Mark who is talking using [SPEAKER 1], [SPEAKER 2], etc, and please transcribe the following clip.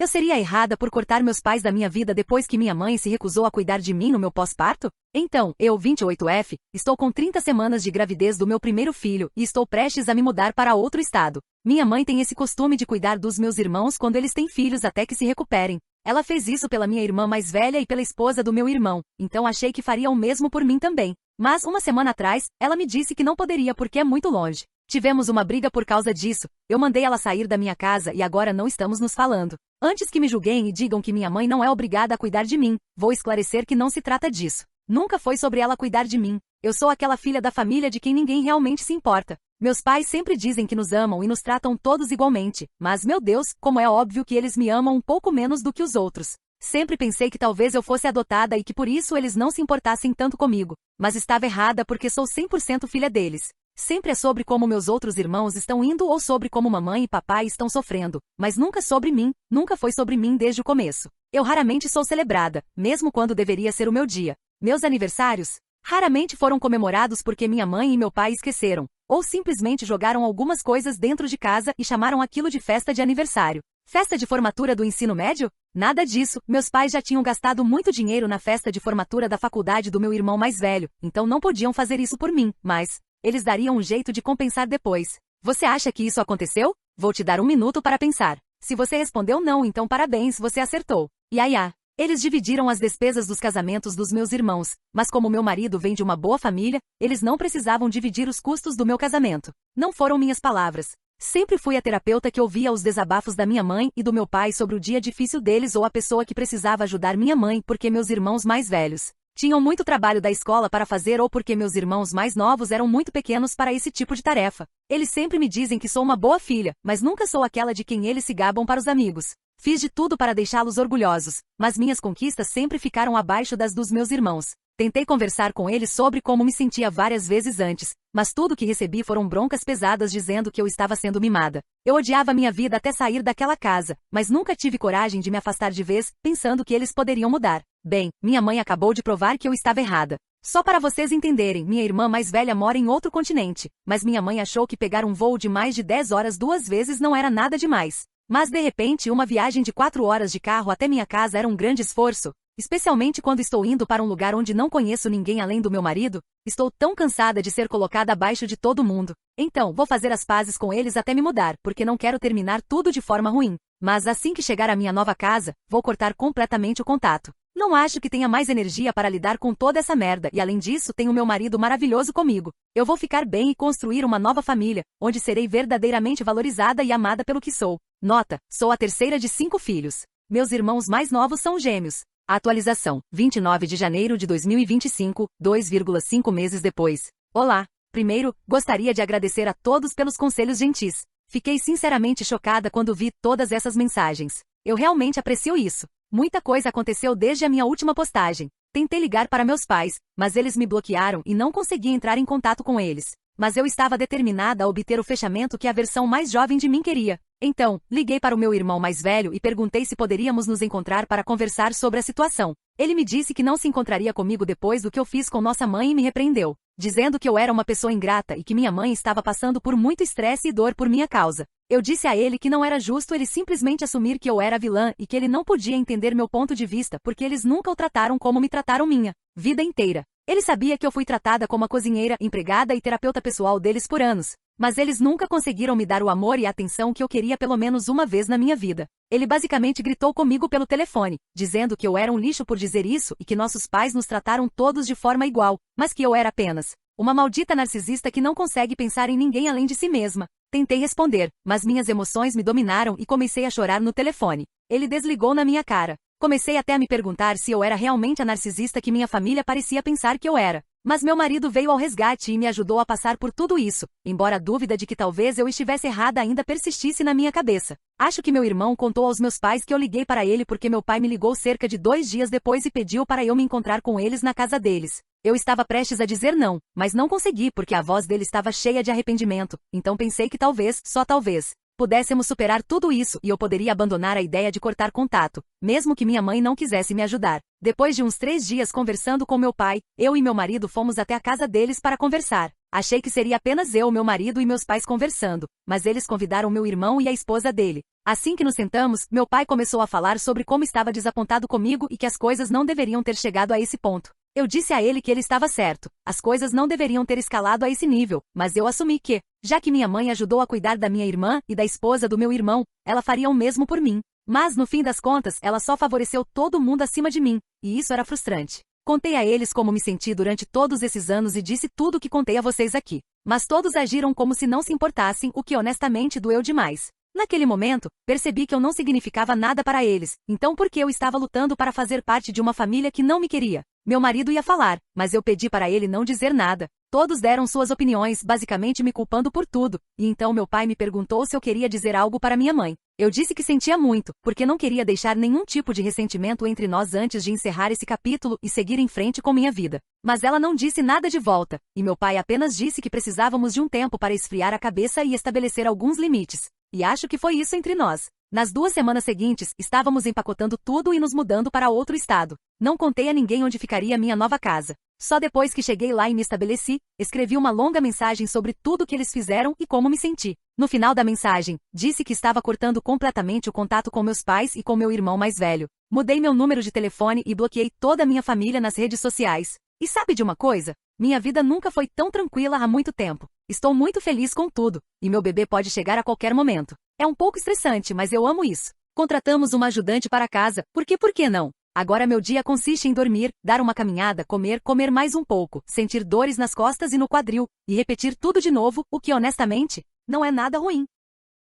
[SPEAKER 1] Eu seria errada por cortar meus pais da minha vida depois que minha mãe se recusou a cuidar de mim no meu pós-parto? Então, eu, 28F, estou com 30 semanas de gravidez do meu primeiro filho e estou prestes a me mudar para outro estado. Minha mãe tem esse costume de cuidar dos meus irmãos quando eles têm filhos até que se recuperem. Ela fez isso pela minha irmã mais velha e pela esposa do meu irmão, então achei que faria o mesmo por mim também. Mas, uma semana atrás, ela me disse que não poderia porque é muito longe. Tivemos uma briga por causa disso, eu mandei ela sair da minha casa e agora não estamos nos falando. Antes que me julguem e digam que minha mãe não é obrigada a cuidar de mim, vou esclarecer que não se trata disso. Nunca foi sobre ela cuidar de mim. Eu sou aquela filha da família de quem ninguém realmente se importa. Meus pais sempre dizem que nos amam e nos tratam todos igualmente, mas, meu Deus, como é óbvio que eles me amam um pouco menos do que os outros. Sempre pensei que talvez eu fosse adotada e que por isso eles não se importassem tanto comigo, mas estava errada porque sou 100% filha deles. Sempre é sobre como meus outros irmãos estão indo ou sobre como mamãe e papai estão sofrendo, mas nunca sobre mim, nunca foi sobre mim desde o começo. Eu raramente sou celebrada, mesmo quando deveria ser o meu dia. Meus aniversários raramente foram comemorados porque minha mãe e meu pai esqueceram, ou simplesmente jogaram algumas coisas dentro de casa e chamaram aquilo de festa de aniversário. Festa de formatura do ensino médio? Nada disso, meus pais já tinham gastado muito dinheiro na festa de formatura da faculdade do meu irmão mais velho, então não podiam fazer isso por mim, mas eles dariam um jeito de compensar depois. Você acha que isso aconteceu? Vou te dar 1 minuto para pensar. Se você respondeu não, então parabéns, você acertou. Iaia. Eles dividiram as despesas dos casamentos dos meus irmãos, mas como meu marido vem de uma boa família, eles não precisavam dividir os custos do meu casamento. Não foram minhas palavras. Sempre fui a terapeuta que ouvia os desabafos da minha mãe e do meu pai sobre o dia difícil deles ou a pessoa que precisava ajudar minha mãe porque meus irmãos mais velhos tinham muito trabalho da escola para fazer ou porque meus irmãos mais novos eram muito pequenos para esse tipo de tarefa. Eles sempre me dizem que sou uma boa filha, mas nunca sou aquela de quem eles se gabam para os amigos. Fiz de tudo para deixá-los orgulhosos, mas minhas conquistas sempre ficaram abaixo das dos meus irmãos. Tentei conversar com eles sobre como me sentia várias vezes antes, mas tudo que recebi foram broncas pesadas dizendo que eu estava sendo mimada. Eu odiava minha vida até sair daquela casa, mas nunca tive coragem de me afastar de vez, pensando que eles poderiam mudar. Bem, minha mãe acabou de provar que eu estava errada. Só para vocês entenderem, minha irmã mais velha mora em outro continente, mas minha mãe achou que pegar um voo de mais de 10 horas 2 vezes não era nada demais. Mas de repente uma viagem de 4 horas de carro até minha casa era um grande esforço. Especialmente quando estou indo para um lugar onde não conheço ninguém além do meu marido, estou tão cansada de ser colocada abaixo de todo mundo. Então, vou fazer as pazes com eles até me mudar, porque não quero terminar tudo de forma ruim. Mas assim que chegar à minha nova casa, vou cortar completamente o contato. Não acho que tenha mais energia para lidar com toda essa merda e além disso tenho meu marido maravilhoso comigo. Eu vou ficar bem e construir uma nova família, onde serei verdadeiramente valorizada e amada pelo que sou. Nota, sou a terceira de 5 filhos. Meus irmãos mais novos são gêmeos. Atualização, 29 de janeiro de 2025, 2,5 meses depois. Olá! Primeiro, gostaria de agradecer a todos pelos conselhos gentis. Fiquei sinceramente chocada quando vi todas essas mensagens. Eu realmente aprecio isso. Muita coisa aconteceu desde a minha última postagem. Tentei ligar para meus pais, mas eles me bloquearam e não consegui entrar em contato com eles. Mas eu estava determinada a obter o fechamento que a versão mais jovem de mim queria. Então, liguei para o meu irmão mais velho e perguntei se poderíamos nos encontrar para conversar sobre a situação. Ele me disse que não se encontraria comigo depois do que eu fiz com nossa mãe e me repreendeu, dizendo que eu era uma pessoa ingrata e que minha mãe estava passando por muito estresse e dor por minha causa. Eu disse a ele que não era justo ele simplesmente assumir que eu era a vilã e que ele não podia entender meu ponto de vista porque eles nunca o trataram como me trataram minha vida inteira. Ele sabia que eu fui tratada como a cozinheira, empregada e terapeuta pessoal deles por anos, mas eles nunca conseguiram me dar o amor e a atenção que eu queria pelo menos uma vez na minha vida. Ele basicamente gritou comigo pelo telefone, dizendo que eu era um lixo por dizer isso e que nossos pais nos trataram todos de forma igual, mas que eu era apenas uma maldita narcisista que não consegue pensar em ninguém além de si mesma. Tentei responder, mas minhas emoções me dominaram e comecei a chorar no telefone. Ele desligou na minha cara. Comecei até a me perguntar se eu era realmente a narcisista que minha família parecia pensar que eu era. Mas meu marido veio ao resgate e me ajudou a passar por tudo isso, embora a dúvida de que talvez eu estivesse errada ainda persistisse na minha cabeça. Acho que meu irmão contou aos meus pais que eu liguei para ele porque meu pai me ligou cerca de 2 dias depois e pediu para eu me encontrar com eles na casa deles. Eu estava prestes a dizer não, mas não consegui porque a voz dele estava cheia de arrependimento, então pensei que talvez, só talvez, pudéssemos superar tudo isso e eu poderia abandonar a ideia de cortar contato, mesmo que minha mãe não quisesse me ajudar. Depois de uns 3 dias conversando com meu pai, eu e meu marido fomos até a casa deles para conversar. Achei que seria apenas eu, meu marido e meus pais conversando, mas eles convidaram meu irmão e a esposa dele. Assim que nos sentamos, meu pai começou a falar sobre como estava desapontado comigo e que as coisas não deveriam ter chegado a esse ponto. Eu disse a ele que ele estava certo. As coisas não deveriam ter escalado a esse nível, mas eu assumi que, já que minha mãe ajudou a cuidar da minha irmã e da esposa do meu irmão, ela faria o mesmo por mim. Mas, no fim das contas, ela só favoreceu todo mundo acima de mim, e isso era frustrante. Contei a eles como me senti durante todos esses anos e disse tudo o que contei a vocês aqui. Mas todos agiram como se não se importassem, o que honestamente doeu demais. Naquele momento, percebi que eu não significava nada para eles, então por que eu estava lutando para fazer parte de uma família que não me queria? Meu marido ia falar, mas eu pedi para ele não dizer nada. Todos deram suas opiniões, basicamente me culpando por tudo, e então meu pai me perguntou se eu queria dizer algo para minha mãe. Eu disse que sentia muito, porque não queria deixar nenhum tipo de ressentimento entre nós antes de encerrar esse capítulo e seguir em frente com minha vida. Mas ela não disse nada de volta, e meu pai apenas disse que precisávamos de um tempo para esfriar a cabeça e estabelecer alguns limites. E acho que foi isso entre nós. Nas 2 semanas seguintes, estávamos empacotando tudo e nos mudando para outro estado. Não contei a ninguém onde ficaria minha nova casa. Só depois que cheguei lá e me estabeleci, escrevi uma longa mensagem sobre tudo que eles fizeram e como me senti. No final da mensagem, disse que estava cortando completamente o contato com meus pais e com meu irmão mais velho. Mudei meu número de telefone e bloqueei toda a minha família nas redes sociais. E sabe de uma coisa? Minha vida nunca foi tão tranquila há muito tempo. Estou muito feliz com tudo, e meu bebê pode chegar a qualquer momento. É um pouco estressante, mas eu amo isso. Contratamos uma ajudante para casa, por que não? Agora meu dia consiste em dormir, dar uma caminhada, comer mais um pouco, sentir dores nas costas e no quadril, e repetir tudo de novo, o que honestamente, não é nada ruim.